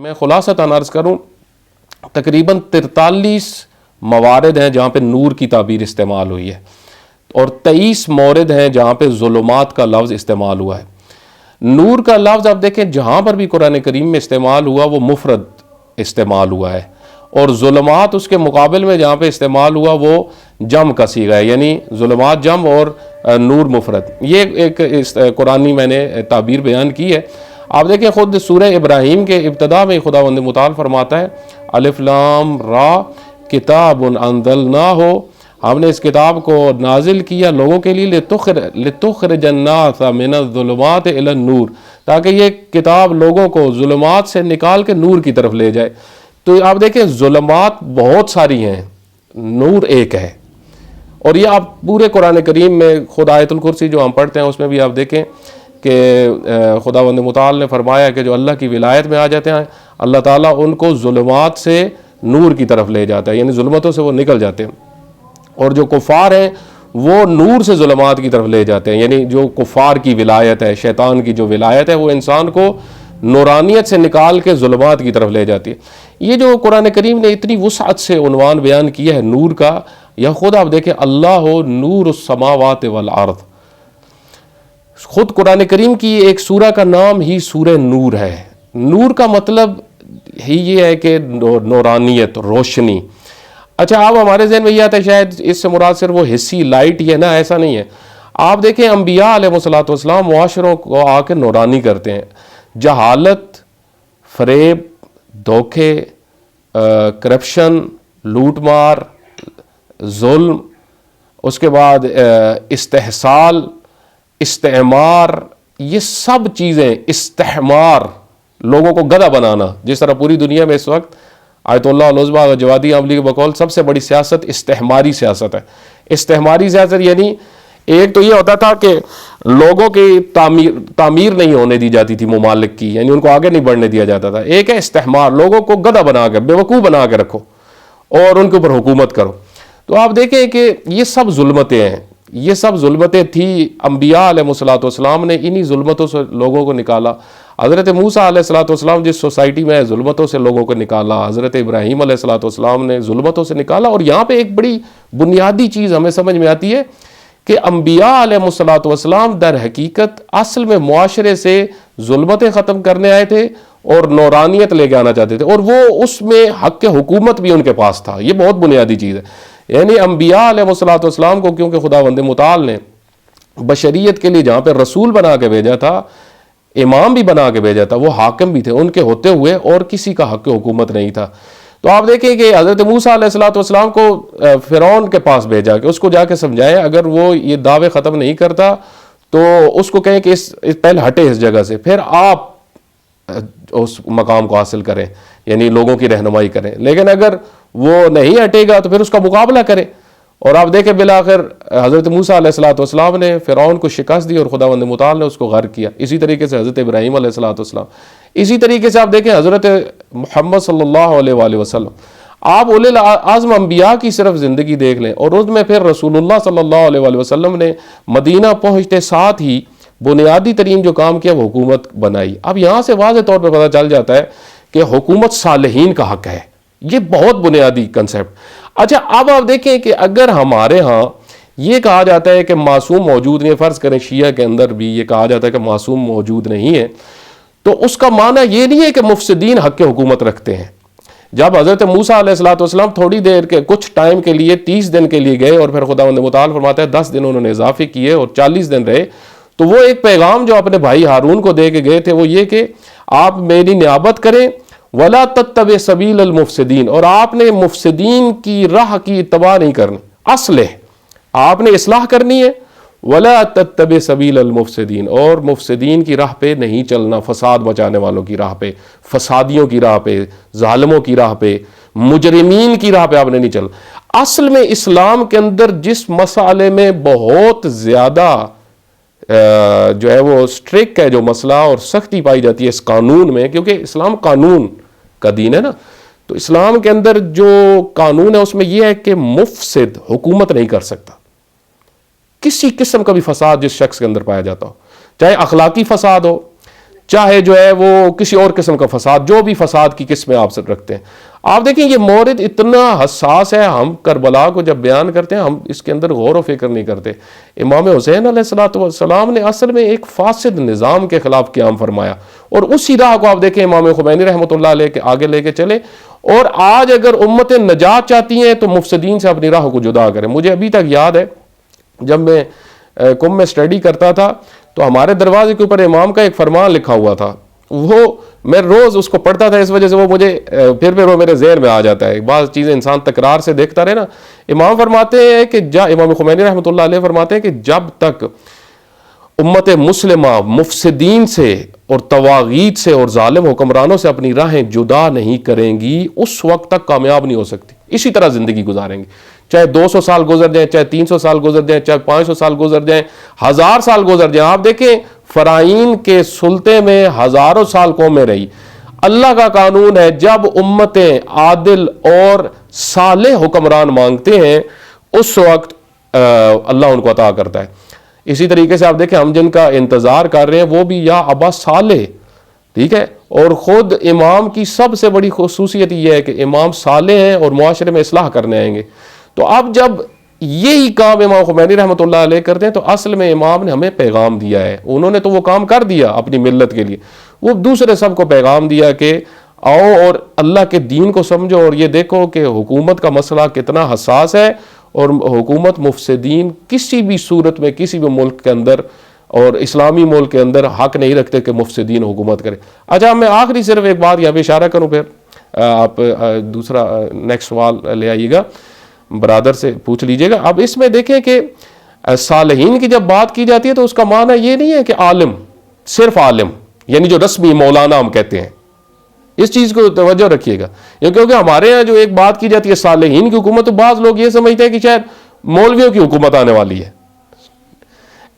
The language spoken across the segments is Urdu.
میں خلاصتاً عرض کروں تقریباً 43 موارد ہیں جہاں پہ نور کی تعبیر استعمال ہوئی ہے اور 23 مورد ہیں جہاں پہ ظلمات کا لفظ استعمال ہوا ہے. نور کا لفظ آپ دیکھیں جہاں پر بھی قرآن کریم میں استعمال ہوا وہ مفرد استعمال ہوا ہے اور ظلمات اس کے مقابل میں جہاں پہ استعمال ہوا وہ جمع کا صیغہ ہے, یعنی ظلمات جمع اور نور مفرد. یہ ایک قرآنی میں نے تعبیر بیان کی ہے. آپ دیکھیں خود سورہ ابراہیم کے ابتدا میں خداوند متعال فرماتا ہے الف لام را کتاب انزلناہ, ہم نے اس کتاب کو نازل کیا لوگوں کے لیے لتخرج الناس من الظلمات الی النور, تاکہ یہ کتاب لوگوں کو ظلمات سے نکال کے نور کی طرف لے جائے. تو آپ دیکھیں ظلمات بہت ساری ہیں, نور ایک ہے. اور یہ آپ پورے قرآن کریم میں خود آیت الکرسی جو ہم پڑھتے ہیں اس میں بھی آپ دیکھیں کہ خداوند متعال نے فرمایا کہ جو اللہ کی ولایت میں آ جاتے ہیں اللہ تعالیٰ ان کو ظلمات سے نور کی طرف لے جاتا ہے, یعنی ظلمتوں سے وہ نکل جاتے ہیں. اور جو کفار ہیں وہ نور سے ظلمات کی طرف لے جاتے ہیں, یعنی جو کفار کی ولایت ہے, شیطان کی جو ولایت ہے وہ انسان کو نورانیت سے نکال کے ظلمات کی طرف لے جاتی ہے. یہ جو قرآن کریم نے اتنی وسعت سے عنوان بیان کیا ہے نور کا, یا خود آپ دیکھیں اللہ نور السماوات والارض, خود قرآن کریم کی ایک سورہ کا نام ہی سورہ نور ہے. نور کا مطلب ہی یہ ہے کہ نورانیت, روشنی. اچھا اب ہمارے ذہن میں یہ آتا ہے شاید اس سے مراد صرف وہ حصی لائٹ ہی ہے نا, ایسا نہیں ہے. آپ دیکھیں انبیاء علیہ الصلوۃ والسلام معاشروں کو آ کے نورانی کرتے ہیں. جہالت, فریب, دھوکے, کرپشن, لوٹ مار, ظلم, اس کے بعد استحصال, استعمار, یہ سب چیزیں, استحمار, لوگوں کو گدھا بنانا, جس طرح پوری دنیا میں اس وقت آیت اللہ العظمیٰ جوادی عملی کے بقول سب سے بڑی سیاست استحماری سیاست ہے. استحماری سیاست یعنی ایک تو یہ ہوتا تھا کہ لوگوں کی تعمیر نہیں ہونے دی جاتی تھی ممالک کی, یعنی ان کو آگے نہیں بڑھنے دیا جاتا تھا. ایک ہے استحمار, لوگوں کو گدھا بنا کے, بیوقوف بنا کے رکھو اور ان کے اوپر حکومت کرو. تو آپ دیکھیں کہ یہ سب ظلمتیں ہیں, یہ سب ظلمتیں تھیں. انبیاء علیہ الصلوۃ والسلام نے انہی ظلمتوں سے لوگوں کو نکالا. حضرت موسیٰ علیہ الصلوۃ والسلام جس سوسائٹی میں ظلمتوں سے لوگوں کو نکالا, حضرت ابراہیم علیہ الصلوۃ والسلام نے ظلمتوں سے نکالا. اور یہاں پہ ایک بڑی بنیادی چیز ہمیں سمجھ میں آتی ہے کہ انبیاء علیہ الصلوۃ والسلام در حقیقت اصل میں معاشرے سے ظلمتیں ختم کرنے آئے تھے اور نورانیت لے کے آنا چاہتے تھے, اور وہ اس میں حق حکومت بھی ان کے پاس تھا. یہ بہت بنیادی چیز ہے. یعنی انبیاء علیہ الصلوۃ والسلام کو کیونکہ خداوند متعال نے بشریت کے لیے جہاں پہ رسول بنا کے بھیجا تھا, امام بھی بنا کے بھیجا تھا, وہ حاکم بھی تھے, ان کے ہوتے ہوئے اور کسی کا حق حکومت نہیں تھا. تو آپ دیکھیں کہ حضرت موسیٰ علیہ الصلوۃ والسلام کو فرعون کے پاس بھیجا کہ اس کو جا کے سمجھائے, اگر وہ یہ دعوے ختم نہیں کرتا تو اس کو کہیں کہ پہلے ہٹے اس جگہ سے, پھر آپ اس مقام کو حاصل کریں, یعنی لوگوں کی رہنمائی کریں. لیکن اگر وہ نہیں ہٹے گا تو پھر اس کا مقابلہ کریں. اور آپ دیکھیں بالآخر حضرت موسیٰ علیہ الصلوۃ والسلام نے فرعون کو شکست دی اور خداوند متعال نے اس کو غرق کیا. اسی طریقے سے حضرت ابراہیم علیہ الصلوۃ والسلام, اسی طریقے سے آپ دیکھیں حضرت محمد صلی اللہ علیہ وآلہ وسلم. آپ اولی العزم انبیاء کی صرف زندگی دیکھ لیں, اور اس میں پھر رسول اللہ صلی اللہ علیہ وآلہ وسلم نے مدینہ پہنچتے ساتھ ہی بنیادی ترین جو کام کیا وہ حکومت بنائی. اب یہاں سے واضح طور پہ پتہ چل جاتا ہے کہ حکومت صالحین کا حق ہے. یہ بہت بنیادی کنسیپٹ. اچھا اب آپ دیکھیں کہ اگر ہمارے ہاں یہ کہا جاتا ہے کہ معصوم موجود نہیں, فرض کریں شیعہ کے اندر بھی یہ کہا جاتا ہے کہ معصوم موجود نہیں ہے, تو اس کا معنی یہ نہیں ہے کہ مفسدین حق حکومت رکھتے ہیں. جب حضرت موسیٰ علیہ الصلوۃ والسلام تھوڑی دیر کے کچھ ٹائم کے لیے 30 دن کے لیے گئے اور پھر خداوند متعال فرماتا ہے 10 دن انہوں نے اضافے کیے اور 40 دن رہے, تو وہ ایک پیغام جو اپنے بھائی ہارون کو دے کے گئے تھے وہ یہ کہ آپ میری نیابت کریں, ولا تتبع سبیل المفسدین, اور آپ نے مفسدین کی راہ کی اتباع نہیں کرنی, اصلح آپ نے اصلاح کرنی ہے. ولا تتبع سبیل المفسدین, اور مفسدین کی راہ پہ نہیں چلنا, فساد مچانے والوں کی راہ پہ, فسادیوں کی راہ پہ, ظالموں کی راہ پہ, مجرمین کی راہ پہ آپ نے نہیں چلنا. اصل میں اسلام کے اندر جس مسئلے میں بہت زیادہ جو ہے وہ سٹرک ہے جو مسئلہ اور سختی پائی جاتی ہے اس قانون میں, کیونکہ اسلام قانون کا دین ہے نا, تو اسلام کے اندر جو قانون ہے اس میں یہ ہے کہ مفسد حکومت نہیں کر سکتا. کسی قسم کا بھی فساد جس شخص کے اندر پایا جاتا ہو, چاہے اخلاقی فساد ہو, چاہے جو ہے وہ کسی اور قسم کا فساد، جو بھی فساد کی قسمیں آپ رکھتے ہیں. آپ دیکھیں یہ مورد اتنا حساس ہے، ہم کربلا کو جب بیان کرتے ہیں ہم اس کے اندر غور و فکر نہیں کرتے. امام حسین علیہ السلام نے اصل میں ایک فاسد نظام کے خلاف قیام فرمایا، اور اسی راہ کو آپ دیکھیں امام خمینی رحمۃ اللہ علیہ کے آگے لے کے چلے. اور آج اگر امتیں نجات چاہتی ہیں تو مفسدین سے اپنی راہ کو جدا کریں. مجھے ابھی تک یاد ہے جب میں کم میں اسٹڈی کرتا تھا تو ہمارے دروازے کے اوپر امام کا ایک فرمان لکھا ہوا تھا. وہ میں روز اس کو پڑھتا تھا، اس وجہ سے وہ مجھے پھر وہ میرے ذہن میں آ جاتا ہے. بعض چیزیں انسان تکرار سے دیکھتا رہے نا. امام فرماتے ہیں کہ امام خمینی رحمۃ اللہ علیہ فرماتے ہیں کہ جب تک امت مسلمہ مفسدین سے اور طواغیت سے اور ظالم حکمرانوں سے اپنی راہیں جدا نہیں کریں گی، اس وقت تک کامیاب نہیں ہو سکتی. اسی طرح زندگی گزاریں گے، چاہے 200 سال گزر جائیں، چاہے 300 سال گزر جائیں، چاہے 500 سال گزر جائیں، 1000 سال گزر جائیں. آپ دیکھیں فرعین کے سلطے میں ہزاروں سال قومیں رہی. اللہ کا قانون ہے جب امتیں عادل اور صالح حکمران مانگتے ہیں اس وقت اللہ ان کو عطا کرتا ہے. اسی طریقے سے آپ دیکھیں ہم جن کا انتظار کر رہے ہیں وہ بھی یا ابا صالح، ٹھیک ہے. اور خود امام کی سب سے بڑی خصوصیت یہ ہے کہ امام صالح ہیں اور معاشرے میں اصلاح کرنے آئیں گے. تو اب جب یہی کام امام خمینی رحمۃ اللہ علیہ کرتے ہیں تو اصل میں امام نے ہمیں پیغام دیا ہے. انہوں نے تو وہ کام کر دیا اپنی ملت کے لیے، وہ دوسرے سب کو پیغام دیا کہ آؤ اور اللہ کے دین کو سمجھو اور یہ دیکھو کہ حکومت کا مسئلہ کتنا حساس ہے، اور حکومت مفسدین کسی بھی صورت میں کسی بھی ملک کے اندر اور اسلامی ملک کے اندر حق نہیں رکھتے کہ مفسدین حکومت کرے. اچھا میں آخری صرف ایک بات یہاں پہ اشارہ کروں، پھر آپ دوسرا نیکسٹ سوال لے آئیے گا، برادر سے پوچھ لیجئے گا. اب اس میں دیکھیں کہ صالحین کی جب بات کی جاتی ہے تو اس کا معنی یہ نہیں ہے کہ عالم، صرف عالم یعنی جو رسمی مولانا ہم کہتے ہیں. اس چیز کو توجہ رکھیے گا، کیونکہ ہمارے ہاں جو ایک بات کی جاتی ہے صالحین کی حکومت، تو بعض لوگ یہ سمجھتے ہیں کہ شاید مولویوں کی حکومت آنے والی ہے.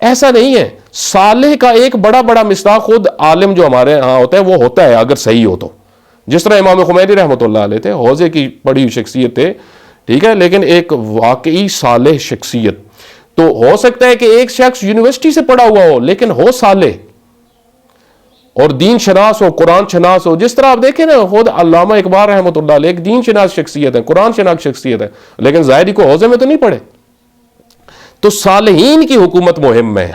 ایسا نہیں ہے. صالح کا ایک بڑا بڑا مصداق خود عالم جو ہمارے ہاں ہوتا ہے وہ ہوتا ہے اگر صحیح ہو تو. جس طرح امام خمینی رحمۃ اللہ علیہ تھے، حوضے کی بڑی ہوئی شخصیت تھے، ٹھیک ہے، لیکن ایک واقعی صالح شخصیت. تو ہو سکتا ہے کہ ایک شخص یونیورسٹی سے پڑھا ہوا ہو لیکن ہو صالح اور دین شناس ہو، قرآن شناس ہو. جس طرح آپ دیکھیں نا خود علامہ اقبال رحمۃ اللہ علیہ ایک دین شناس شخصیت ہے، قرآن شناس شخصیت ہے، لیکن ظاہری کو حوضے میں تو نہیں پڑھے. تو صالحین کی حکومت مہم ہے.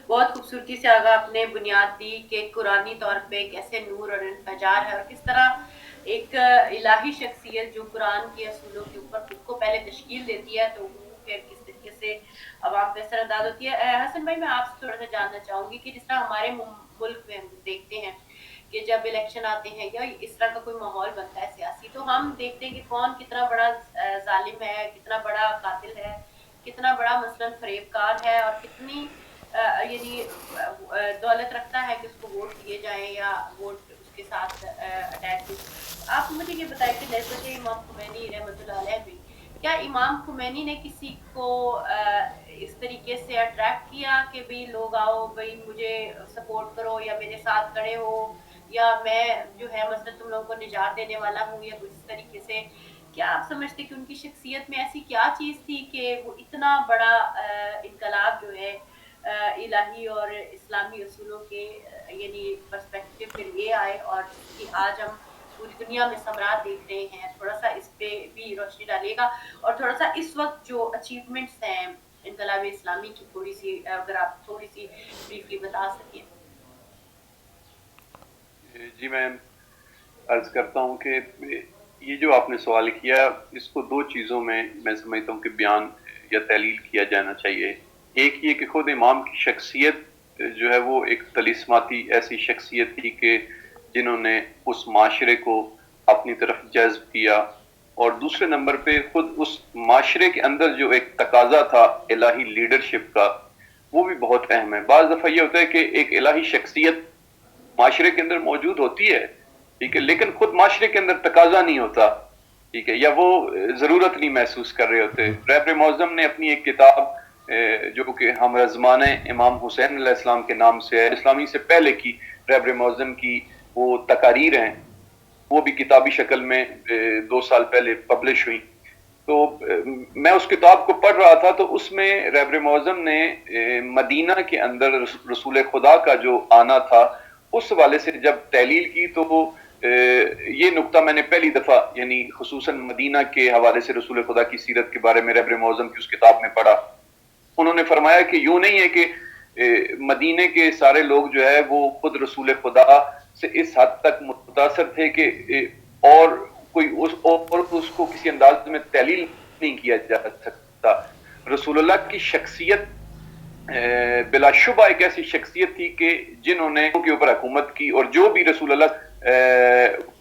بہت خوبصورتی سے آگا اپنے بنیاد دی کہ قرآنی طور پہ کیسے نور اور انفجار ہے، اور کس طرح ایک الہی شخصیت جو قرآن کے اصولوں کے اوپر خود کو پہلے تشکیل دیتی ہے تو وہ پھر کس طریقے سے عوام پہ اثر انداز ہوتی ہے. حسن بھائی میں آپ سے تھوڑا سا جاننا چاہوں گی کہ جس طرح ہمارے ملک میں ہم دیکھتے ہیں کہ جب الیکشن آتے ہیں یا اس طرح کا کوئی ماحول بنتا ہے سیاسی، تو ہم دیکھتے ہیں کہ کون کتنا بڑا ظالم ہے، کتنا بڑا قاتل ہے، کتنا بڑا مثلاً فریب کار ہے، اور کتنی یعنی دولت رکھتا ہے کہ اس کو ووٹ دیے جائیں یا ووٹ اس کے ساتھ اٹیچ ہو. آپ مجھے یہ بتائیں کہ نسبت امام خمینی رحمۃ اللہ علیہ بھی، کیا امام خمینی نے کسی کو اس طریقے سے اٹریکٹ کیا کہ بھئی لوگ آؤ، بھئی مجھے سپورٹ کرو یا میرے ساتھ کھڑے ہو، یا میں جو ہے مثلا تم لوگوں کو نجات دینے والا ہوں، یا کچھ اس طریقے سے؟ کیا آپ سمجھتے کہ ان کی شخصیت میں ایسی کیا چیز تھی کہ وہ اتنا بڑا انقلاب جو ہے الہی اور اسلامی اصولوں کے یعنی پرسپیکٹیو کے لیے آئے، اور جس کی آج ہم پوری دنیا میں ثمرات دیکھ رہے ہیں؟ تھوڑا سا اس پہ بھی روشنی ڈالیے گا، اور تھوڑا سا اس وقت جو اچیومنٹس ہیں انقلاب اسلامی کی تھوڑی سی اگر آپ تھوڑی سی بریفلی بتا سکیں. جی میں عرض کرتا ہوں کہ یہ جو آپ نے سوال کیا اس کو دو چیزوں میں سمجھتا ہوں کہ بیان یا تحلیل کیا جانا چاہیے. ایک یہ کہ خود امام کی شخصیت جو ہے وہ ایک طلسماتی ایسی شخصیت تھی کہ جنہوں نے اس معاشرے کو اپنی طرف جذب کیا، اور دوسرے نمبر پہ خود اس معاشرے کے اندر جو ایک تقاضا تھا الہی لیڈرشپ کا وہ بھی بہت اہم ہے. بعض دفعہ یہ ہوتا ہے کہ ایک الہی شخصیت معاشرے کے اندر موجود ہوتی ہے، ٹھیک ہے، لیکن خود معاشرے کے اندر تقاضا نہیں ہوتا، ٹھیک ہے، یا وہ ضرورت نہیں محسوس کر رہے ہوتے. رہبر معظم نے اپنی ایک کتاب جو کہ ہم رضمان امام حسین علیہ السلام کے نام سے ہے، اسلامی سے پہلے کی رہبر معظم کی وہ تقاریر ہیں، وہ بھی کتابی شکل میں 2 سال پہلے پبلش ہوئی. تو میں اس کتاب کو پڑھ رہا تھا تو اس میں رہبر معظم نے مدینہ کے اندر رسول خدا کا جو آنا تھا اس حوالے سے جب تحلیل کی تو یہ نقطہ میں نے پہلی دفعہ یعنی خصوصاً مدینہ کے حوالے سے رسول خدا کی سیرت کے بارے میں رہبر معظم کی اس کتاب میں پڑھا. انہوں نے فرمایا کہ یوں نہیں ہے کہ مدینے کے سارے لوگ جو ہے وہ خود رسول خدا سے اس حد تک متاثر تھے کہ اور کوئی اس کو کسی انداز میں تحلیل نہیں کیا جا سکتا. رسول اللہ کی شخصیت بلا شبہ ایک ایسی شخصیت تھی کہ جنہوں نے ان کے اوپر حکومت کی اور جو بھی رسول اللہ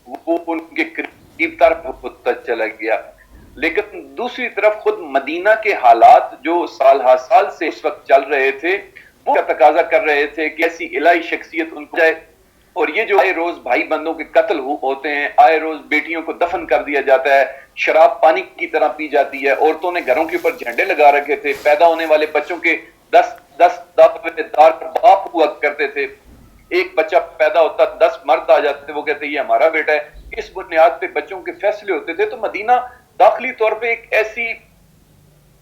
وہ ان کے قریب تر ہوتا چلا گیا. لیکن دوسری طرف خود مدینہ کے حالات جو سال ہا سال سے اس وقت چل رہے تھے وہ تقاضا کر رہے تھے کہ ایسی الہی شخصیت ان کو جائے. اور یہ جو آئے روز بھائی بندوں کے قتل ہوتے ہیں, آئے روز بیٹیوں کو دفن کر دیا جاتا ہے, شراب پانی کی طرح پی جاتی ہے, عورتوں نے گھروں کے اوپر جھنڈے لگا رکھے تھے, پیدا ہونے والے بچوں کے 10 دار باپ ہوا کرتے تھے, ایک بچہ پیدا ہوتا 10 مرد آ جاتے تھے, وہ کہتے یہ ہمارا بیٹا ہے. اس بنیاد پہ بچوں کے فیصلے ہوتے تھے. تو مدینہ داخلی طور پہ ایک ایسی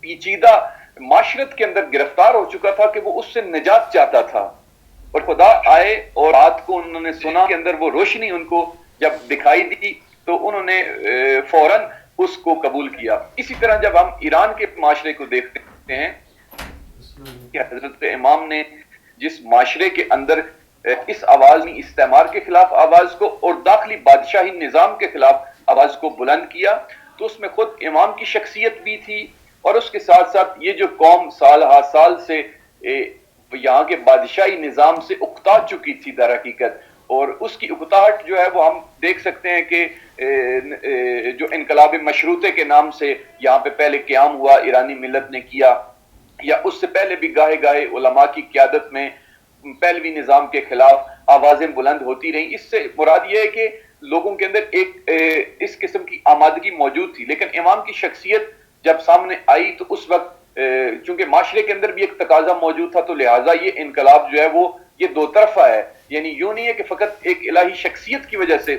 پیچیدہ معاشرت کے اندر گرفتار ہو چکا تھا کہ وہ اس سے نجات چاہتا تھا. اور خدا آئے اور رات کو انہوں نے سنا کے اندر وہ روشنی ان کو جب دکھائی دی تو انہوں نے فوراً اس کو قبول کیا. اسی طرح جب ہم ایران کے معاشرے کو دیکھتے ہیں کہ حضرت امام نے جس معاشرے کے اندر اس آواز میں استعمار کے خلاف آواز کو اور داخلی بادشاہی نظام کے خلاف آواز کو بلند کیا تو اس میں خود امام کی شخصیت بھی تھی اور اس کے ساتھ ساتھ یہ جو قوم سال ہا سال سے یہاں کے بادشاہی نظام سے اکتا چکی تھی در حقیقت, اور اس کی اکتاہٹ جو ہے وہ ہم دیکھ سکتے ہیں کہ جو انقلاب مشروطے کے نام سے یہاں پہ پہلے قیام ہوا ایرانی ملت نے کیا, یا اس سے پہلے بھی گاہے گاہے علماء کی قیادت میں پہلوی نظام کے خلاف آوازیں بلند ہوتی رہیں. اس سے مراد یہ ہے کہ لوگوں کے اندر ایک اس قسم کی آمادگی موجود تھی. لیکن امام کی شخصیت جب سامنے آئی تو اس وقت چونکہ معاشرے کے اندر بھی ایک تقاضا موجود تھا تو لہٰذا یہ انقلاب جو ہے وہ یہ دو طرفہ ہے. یعنی یوں نہیں ہے کہ فقط ایک الہی شخصیت کی وجہ سے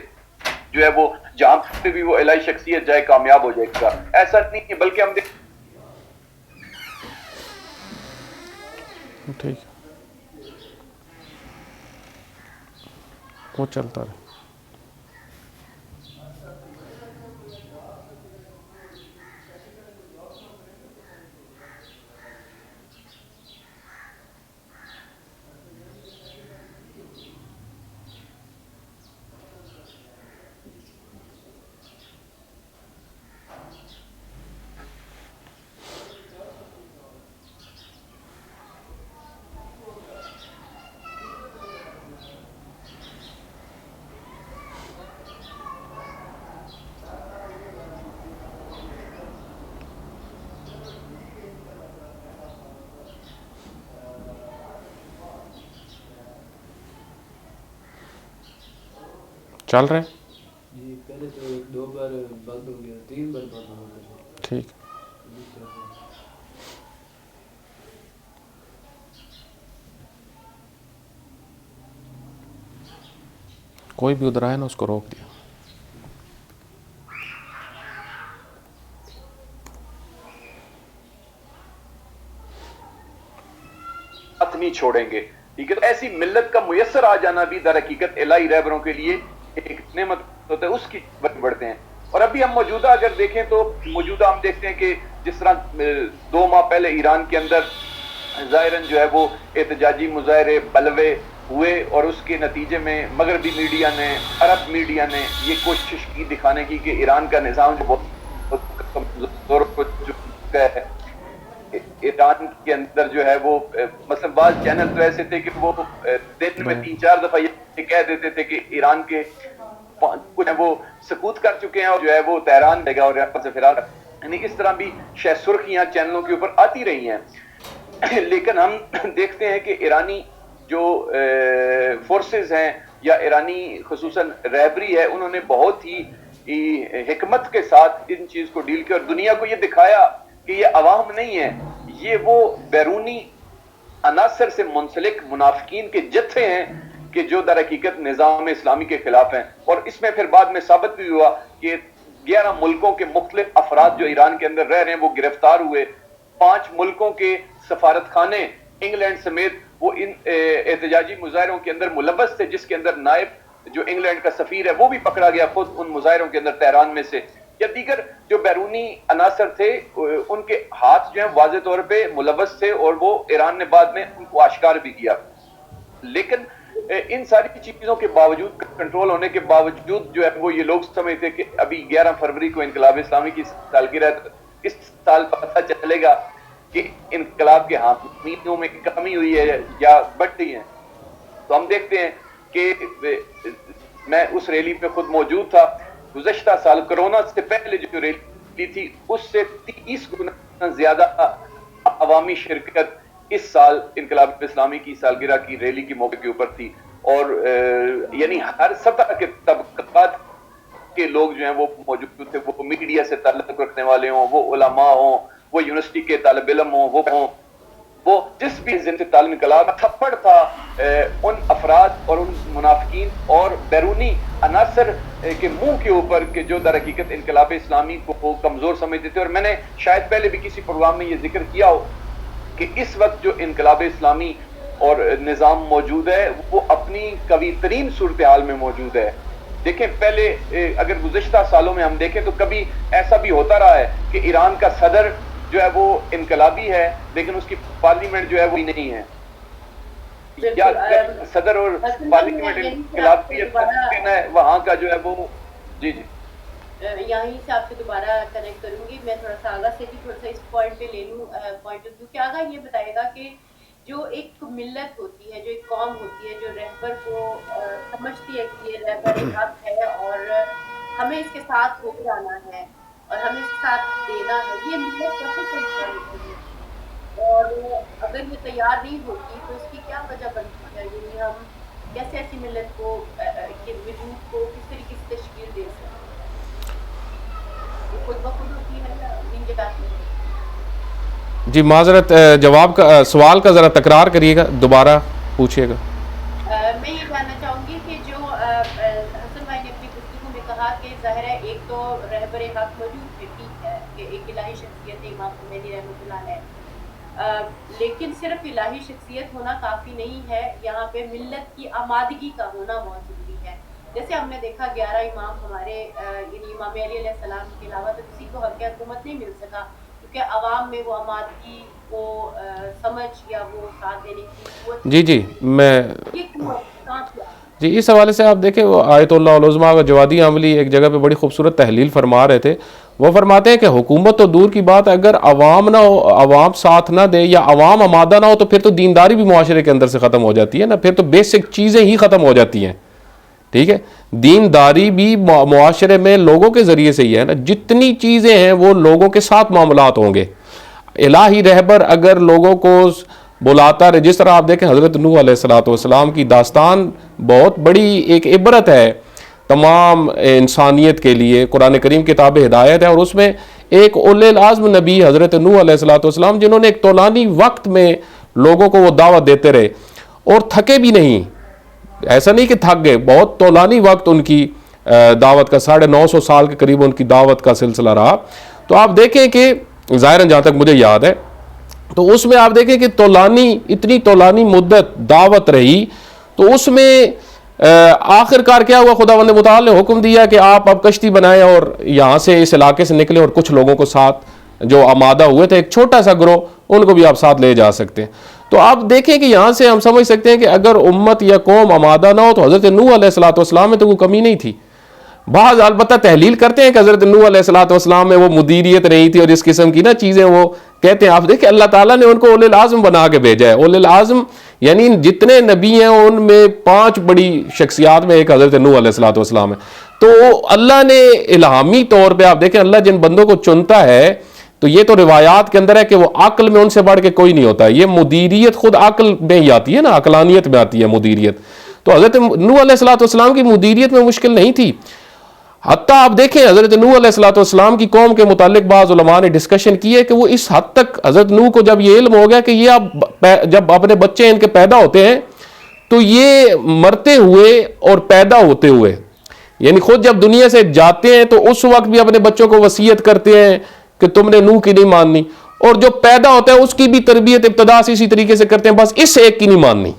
جو ہے وہ جہاں پہ بھی وہ الہی شخصیت جائے کامیاب ہو جائے گا, ایسا نہیں ہے. بلکہ ہم ٹھیک وہ چلتا رہے. چل رہے جی پہلے تو 2 بار بند ہو گیا, 3 بار بند ہو گیا. ٹھیک. کوئی بھی ادھر آئے نا اس کو روک دیا. ہاتھ نہیں چھوڑیں گے. ٹھیک ہے, ایسی ملت کا میسر آ جانا بھی در حقیقت الہی رہبروں کے لیے ایک نعمت ہوتا ہے, اس کی بڑھتے ہیں. اور ابھی ہم موجودہ اگر دیکھیں تو موجودہ ہم دیکھتے ہیں کہ جس طرح 2 ماہ پہلے ایران کے اندر ظاہراً جو ہے وہ احتجاجی مظاہرے بلوے ہوئے اور اس کے نتیجے میں مغربی میڈیا نے, عرب میڈیا نے یہ کوشش کی دکھانے کی کہ ایران کا نظام جو بہت کمزور ہو چکا ہے. ایران کے اندر جو ہے وہ مثلا بعض چینل تو ایسے تھے کہ وہ دن میں 3-4 دفعہ یہ کہہ دیتے تھے کہ ایران کے کچھ وہ سقوط کر چکے ہیں اور جو ہے وہ تہران دے گا اور یہاں سے فرار. یعنی اس طرح بھی شاید سرخیاں چینلوں کے اوپر آتی رہی ہیں. لیکن ہم دیکھتے ہیں کہ ایرانی جو فورسز ہیں یا ایرانی خصوصاً رہبری ہے انہوں نے بہت ہی حکمت کے ساتھ ان چیز کو ڈیل کیا اور دنیا کو یہ دکھایا کہ یہ عوام نہیں ہے, یہ وہ بیرونی عناصر سے منسلک منافقین کے جتھے ہیں کہ جو در حقیقت نظام اسلامی کے خلاف ہیں. اور اس میں پھر بعد میں ثابت بھی ہوا کہ 11 ملکوں کے مختلف افراد جو ایران کے اندر رہ رہے ہیں وہ گرفتار ہوئے. 5 ملکوں کے سفارت خانے انگلینڈ سمیت وہ ان احتجاجی مظاہروں کے اندر ملوث تھے، جس کے اندر نائب جو انگلینڈ کا سفیر ہے وہ بھی پکڑا گیا خود ان مظاہروں کے اندر تہران میں سے. یا دیگر جو بیرونی عناصر تھے ان کے ہاتھ جو ہیں واضح طور پہ ملوث تھے، اور وہ ایران نے بعد میں ان کو آشکار بھی کیا. لیکن ان ساری چیزوں کے باوجود، کنٹرول ہونے کے باوجود جو ہے وہ یہ لوگ سمجھتے کہ ابھی 11 فروری کو انقلاب اسلامی کی سالگرہ ہے، اس سال پتہ چلے گا کہ انقلاب کے حامیوں میں کمی ہوئی ہے یا بڑھ گئی ہے. تو ہم دیکھتے ہیں کہ میں اس ریلی پہ خود موجود تھا. گزشتہ سال کرونا سے پہلے جو ریلی تھی اس سے 30 گنا زیادہ عوامی شرکت اس سال انقلاب اسلامی کی سالگرہ کی ریلی کے موقع کے اوپر تھی. اور یعنی ہر سطح کے طبقات کے لوگ جو ہیں وہ موجود تھے، وہ میڈیا سے تعلق رکھنے والے ہوں، وہ علماء ہوں، وہ یونیورسٹی کے طالب علم ہوں، وہ جس بھی ضد تعلیم انقلاب تھپڑ تھا ان افراد اور ان منافقین اور بیرونی عناصر کے منہ کے اوپر کہ جو در حقیقت انقلاب اسلامی کو کمزور سمجھتے تھے. اور میں نے شاید پہلے بھی کسی پروگرام میں یہ ذکر کیا ہو کہ اس وقت جو انقلاب اسلامی اور نظام موجود ہے وہ اپنی قوی ترین صورتحال میں موجود ہے. دیکھیں پہلے اگر گزشتہ سالوں میں ہم دیکھیں تو کبھی ایسا بھی ہوتا رہا ہے کہ ایران کا صدر جو ہے وہ انقلابی ہے لیکن اس کی پارلیمنٹ جو ہے وہ نہیں ہے، یا صدر اور پارلیمنٹ انقلابی ہے وہاں کا جو ہے وہ. جی جی یہیں سے آپ سے دوبارہ کنیکٹ کروں گی. میں تھوڑا سا آگا سے بھی تھوڑا سا اس پوائنٹ پہ لے لوں پوائنٹ آف ویو کہ آگا یہ بتائے گا کہ جو ایک ملت ہوتی ہے، جو ایک قوم ہوتی ہے، جو رہبر کو سمجھتی ہے کہ یہ رہبر حق ہے اور ہمیں اس کے ساتھ ہو جانا ہے اور ہمیں اس کے ساتھ دینا ہے، یہ ملت کیسے تیار ہوتی ہے؟ اور اگر یہ تیار نہیں ہوتی تو اس کی کیا وجہ بنتی ہے؟ یعنی ہم کیسے ایسی ملت کو کے وجود کو کس طریقے سے تشکیل دے سکتے ہیں؟ یہ خود بخود ہوتی ہے یا ان جگہ میں؟ جی معذرت، جواب کا سوال کا ذرا تکرار کریے گا، دوبارہ پوچھیے گا. میں یہ جاننا چاہوں گی کہ جو حسن بھائی نے اپنی گفتگو میں کہا کہ ظاہر ہے ایک تو رہبر حق موجود ہے، ٹھیک ہے کہ ایک الہی شخصیت ہے امام خمینی رحمۃ اللہ علیہ، لیکن صرف الہی شخصیت ہونا کافی نہیں ہے، یہاں پہ ملت کی آمادگی کا ہونا بہت ضروری ہے. جیسے ہم نے دیکھا 11 امام ہمارے یعنی امام علی علیہ السلام کے علاوہ تو کسی کو حق حکومت نہیں مل سکا کیونکہ عوام میں وہ آمادگی، وہ سمجھ یا وہ ساتھ دینے کی قوت. جی میں جی اس حوالے سے آپ دیکھیں وہ آیت اللہ العظمیٰ و جوادی عملی ایک جگہ پہ بڑی خوبصورت تحلیل فرما رہے تھے. وہ فرماتے ہیں کہ حکومت تو دور کی بات، اگر عوام نہ ہو، عوام ساتھ نہ دے یا عوام آمادہ نہ ہو تو پھر تو دینداری بھی معاشرے کے اندر سے ختم ہو جاتی ہے نا، پھر تو بیسک چیزیں ہی ختم ہو جاتی ہیں. ٹھیک ہے، دینداری بھی معاشرے میں لوگوں کے ذریعے سے ہی ہے نا، جتنی چیزیں ہیں وہ لوگوں کے ساتھ معاملات ہوں گے. الہی رہبر اگر لوگوں کو بلاتا رہے، جس طرح آپ دیکھیں حضرت نوح علیہ السلام کی داستان بہت بڑی ایک عبرت ہے تمام انسانیت کے لیے. قرآن کریم کتاب ہدایت ہے اور اس میں ایک اولے العزم نبی حضرت نوح علیہ السلام جنہوں نے ایک طولانی وقت میں لوگوں کو وہ دعوت دیتے رہے اور تھکے بھی نہیں. ایسا نہیں کہ تھک گئے، بہت طولانی وقت ان کی دعوت کا 950 سال کے قریب ان کی دعوت کا سلسلہ رہا. تو آپ دیکھیں کہ ظاہراً جہاں تک مجھے یاد ہے تو اس میں آپ دیکھیں کہ اتنی طولانی مدت دعوت رہی. تو اس میں آخر کار کیا ہوا، خداوند متعال نے حکم دیا کہ آپ اب کشتی بنائیں اور یہاں سے اس علاقے سے نکلے اور کچھ لوگوں کو ساتھ جو آمادہ ہوئے تھے، ایک چھوٹا سا گروہ، ان کو بھی آپ ساتھ لے جا سکتے ہیں. تو آپ دیکھیں کہ یہاں سے ہم سمجھ سکتے ہیں کہ اگر امت یا قوم آمادہ نہ ہو تو حضرت نوح علیہ السلام میں تو کوئی کمی نہیں تھی. بعض البتہ تحلیل کرتے ہیں کہ حضرت نوح علیہ السلام میں وہ مدیریت نہیں تھی اور اس قسم کی نا چیزیں وہ کہتے ہیں. آپ دیکھیں اللہ تعالیٰ نے ان کو اولے العزم بنا کے بھیجا ہے. اولے العزم یعنی جتنے نبی ہیں ان میں 5 بڑی شخصیات میں ایک حضرت نوح علیہ السلام ہے. تو اللہ نے الہامی طور پہ آپ دیکھیں اللہ جن بندوں کو چنتا ہے تو یہ تو روایات کے اندر ہے کہ وہ عقل میں ان سے بڑھ کے کوئی نہیں ہوتا. یہ مدیریت خود عقل میں ہی آتی ہے نا، عقلانیت میں آتی ہے مدیریت. تو حضرت نوح علیہ السلام کی مدیریت میں مشکل نہیں تھی. حتیٰ آپ دیکھیں حضرت نوح علیہ السلام کی قوم کے متعلق بعض علماء نے ڈسکشن کی ہے کہ وہ اس حد تک حضرت نوح کو جب یہ علم ہو گیا کہ یہ اب جب اپنے بچے ان کے پیدا ہوتے ہیں تو یہ مرتے ہوئے اور پیدا ہوتے ہوئے یعنی خود جب دنیا سے جاتے ہیں تو اس وقت بھی اپنے بچوں کو وصیت کرتے ہیں کہ تم نے نوح کی نہیں ماننی, اور جو پیدا ہوتا ہے اس کی بھی تربیت ابتدا سے اسی طریقے سے کرتے ہیں, بس اس ایک کی نہیں ماننی.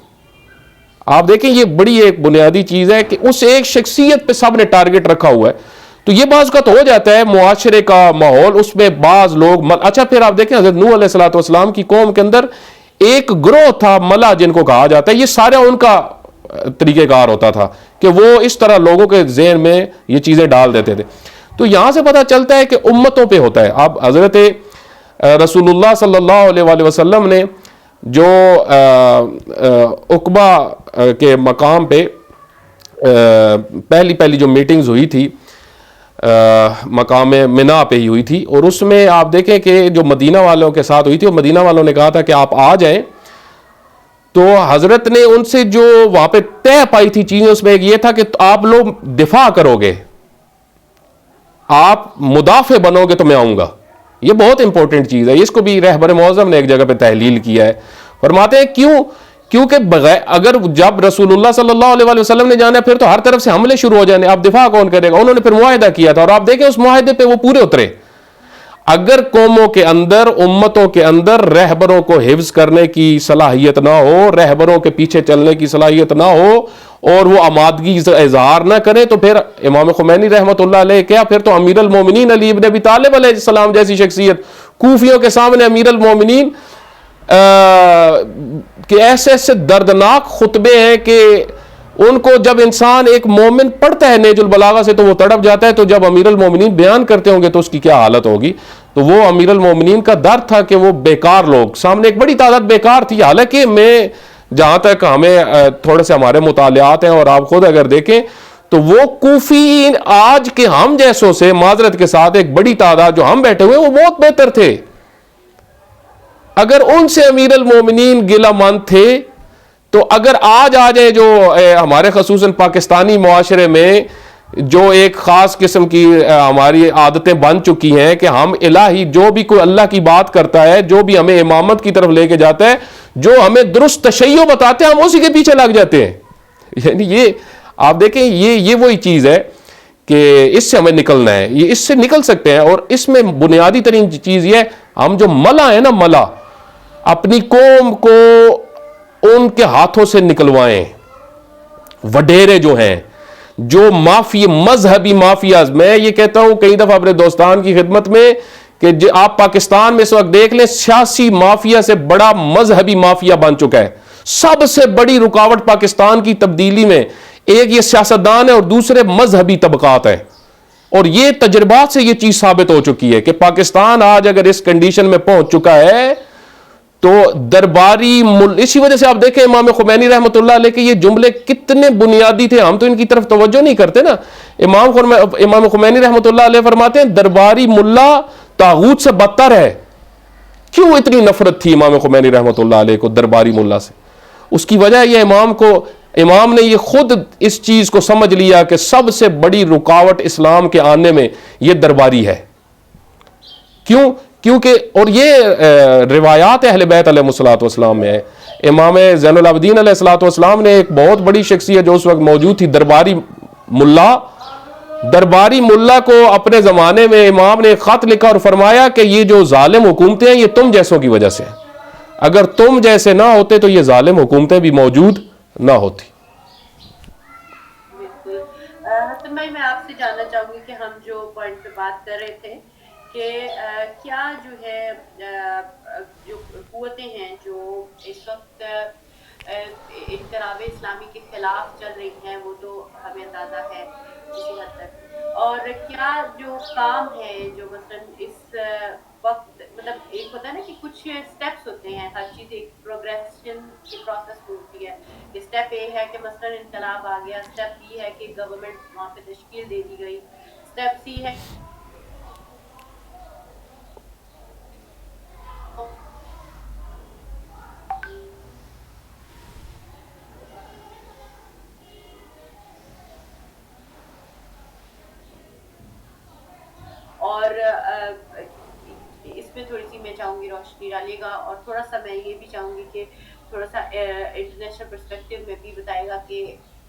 آپ دیکھیں یہ بڑی ایک بنیادی چیز ہے کہ اس ایک شخصیت پہ سب نے ٹارگٹ رکھا ہوا ہے. تو یہ بعض کا تو ہو جاتا ہے معاشرے کا ماحول, اس میں بعض لوگ اچھا پھر آپ دیکھیں حضرت نوح علیہ الصلوۃ والسلام کی قوم کے اندر ایک گروہ تھا ملا جن کو کہا جاتا ہے, یہ سارا ان کا طریقہ کار ہوتا تھا کہ وہ اس طرح لوگوں کے ذہن میں یہ چیزیں ڈال دیتے تھے. تو یہاں سے پتہ چلتا ہے کہ امتوں پہ ہوتا ہے. اب حضرت رسول اللہ صلی اللہ علیہ وآلہ وسلم نے جو عقبہ کے مقام پہ پہلی جو میٹنگز ہوئی تھی مقام منا پہ ہی ہوئی تھی, اور اس میں آپ دیکھیں کہ جو مدینہ والوں کے ساتھ ہوئی تھی, اور مدینہ والوں نے کہا تھا کہ آپ آ جائیں, تو حضرت نے ان سے جو وہاں پہ طے پائی تھی چیزیں اس میں ایک یہ تھا کہ آپ لوگ دفاع کرو گے, آپ مدافع بنو گے تو میں آؤں گا. یہ بہت امپورٹنٹ چیز ہے, اس کو بھی رہبر معظم نے ایک جگہ پہ تحلیل کیا ہے. فرماتے ہیں کیونکہ بغیر اگر جب رسول اللہ صلی اللہ علیہ وآلہ وسلم نے جانا پھر تو ہر طرف سے حملے شروع ہو جانے, اب دفاع کون کرے گا. انہوں نے پھر معاہدہ کیا تھا, اور آپ دیکھیں اس معاہدے پہ وہ پورے اترے. اگر قوموں کے اندر امتوں کے اندر رہبروں کو حفظ کرنے کی صلاحیت نہ ہو, رہبروں کے پیچھے چلنے کی صلاحیت نہ ہو, اور وہ آمادگی اظہار نہ کرے, تو پھر امام خمینی رحمۃ اللہ علیہ کیا, پھر تو امیر المومنین علی ابن ابی طالب علیہ السلام جیسی شخصیت کوفیوں کے سامنے امیر المومنین کہ ایسے ایسے دردناک خطبے ہیں کہ ان کو جب انسان ایک مومن پڑھتا ہے نیج البلاغہ سے تو وہ تڑپ جاتا ہے, تو جب امیر المومنین بیان کرتے ہوں گے تو اس کی کیا حالت ہوگی. تو وہ امیر المومنین کا ڈر تھا کہ وہ بیکار لوگ سامنے, ایک بڑی تعداد بیکار تھی. حالانکہ میں جہاں تک ہمیں تھوڑے سے ہمارے مطالعات ہیں, اور آپ خود اگر دیکھیں تو وہ کوفی آج کے ہم جیسوں سے معذرت کے ساتھ ایک بڑی تعداد جو ہم بیٹھے ہوئے وہ بہت بہتر تھے. اگر ان سے امیر المومنین گلہ مند تھے, تو اگر آج آ جائے جو ہمارے خصوصاً پاکستانی معاشرے میں جو ایک خاص قسم کی ہماری عادتیں بن چکی ہیں کہ ہم الہی جو بھی کوئی اللہ کی بات کرتا ہے, جو بھی ہمیں امامت کی طرف لے کے جاتا ہے, جو ہمیں درست تشیع بتاتے ہیں, ہم اسی کے پیچھے لگ جاتے ہیں. یعنی یہ آپ دیکھیں یہ وہی چیز ہے کہ اس سے ہمیں نکلنا ہے, یہ اس سے نکل سکتے ہیں. اور اس میں بنیادی ترین چیز یہ ہے, ہم جو ملا ہیں نا, ملا اپنی قوم کو ان کے ہاتھوں سے نکلوائیں. وڈیرے جو ہیں, جو مذہبی مافیاز, میں یہ کہتا ہوں کئی دفعہ اپنے دوستان کی خدمت میں کہ آپ پاکستان میں اس وقت دیکھ لیں, سیاسی مافیا سے بڑا مذہبی مافیا بن چکا ہے. سب سے بڑی رکاوٹ پاکستان کی تبدیلی میں ایک یہ سیاستدان ہے اور دوسرے مذہبی طبقات ہیں. اور یہ تجربات سے یہ چیز ثابت ہو چکی ہے کہ پاکستان آج اگر اس کنڈیشن میں پہنچ چکا ہے تو درباری اسی وجہ سے آپ دیکھیں امام خمینی رحمۃ اللہ علیہ کے یہ جملے کتنے بنیادی تھے, ہم تو ان کی طرف توجہ نہیں کرتے نا. امام خمینی رحمۃ اللہ علیہ فرماتے ہیں درباری ملا طاغوت سے بدتر ہے. کیوں اتنی نفرت تھی امام خمینی رحمۃ اللہ علیہ کو درباری ملا سے؟ اس کی وجہ یہ امام نے یہ خود اس چیز کو سمجھ لیا کہ سب سے بڑی رکاوٹ اسلام کے آنے میں یہ درباری ہے. کیونکہ اور یہ روایات اہل بیت علیہ الصلوۃ والسلام میں ہے. امام زین العابدین علیہ الصلوۃ والسلام نے ایک بہت بڑی شخصیت جو اس وقت موجود تھی, درباری ملا کو اپنے زمانے میں امام نے ایک خط لکھا اور فرمایا کہ یہ جو ظالم حکومتیں ہیں یہ تم جیسوں کی وجہ سے ہیں, اگر تم جیسے نہ ہوتے تو یہ ظالم حکومتیں بھی موجود نہ ہوتی. بالکل. حسن بھائی, میں آپ سے جاننا چاہوں گی کہ ہم جو پوائنٹ پہ بات کر رہے تھے کہ کیا جو ہے جو قوتیں ہیں جو اس وقت انقلاب اسلامی کے خلاف چل رہی ہیں وہ تو ہمیں اندازہ ہے کسی حد تک, اور کیا جو کام ہے جو مثلا اس وقت مطلب ایک ہوتا ہے نا کہ کچھ سٹیپس ہوتے ہیں, ہر چیز ایک پروگریشن کی پروسیس ہوتی ہے. اسٹیپ اے ہے کہ مثلا انقلاب آ گیا, اسٹیپ بی ہے کہ گورنمنٹ وہاں پہ تشکیل دے دی گئی, اسٹیپ سی ہے اور اس میں تھوڑی سی میں چاہوں گی روشنی ڈالیے گا, اور تھوڑا سا میں یہ بھی چاہوں گی کہ تھوڑا سا انٹرنیشنل پرسپیکٹیو میں بھی بتائے گا کہ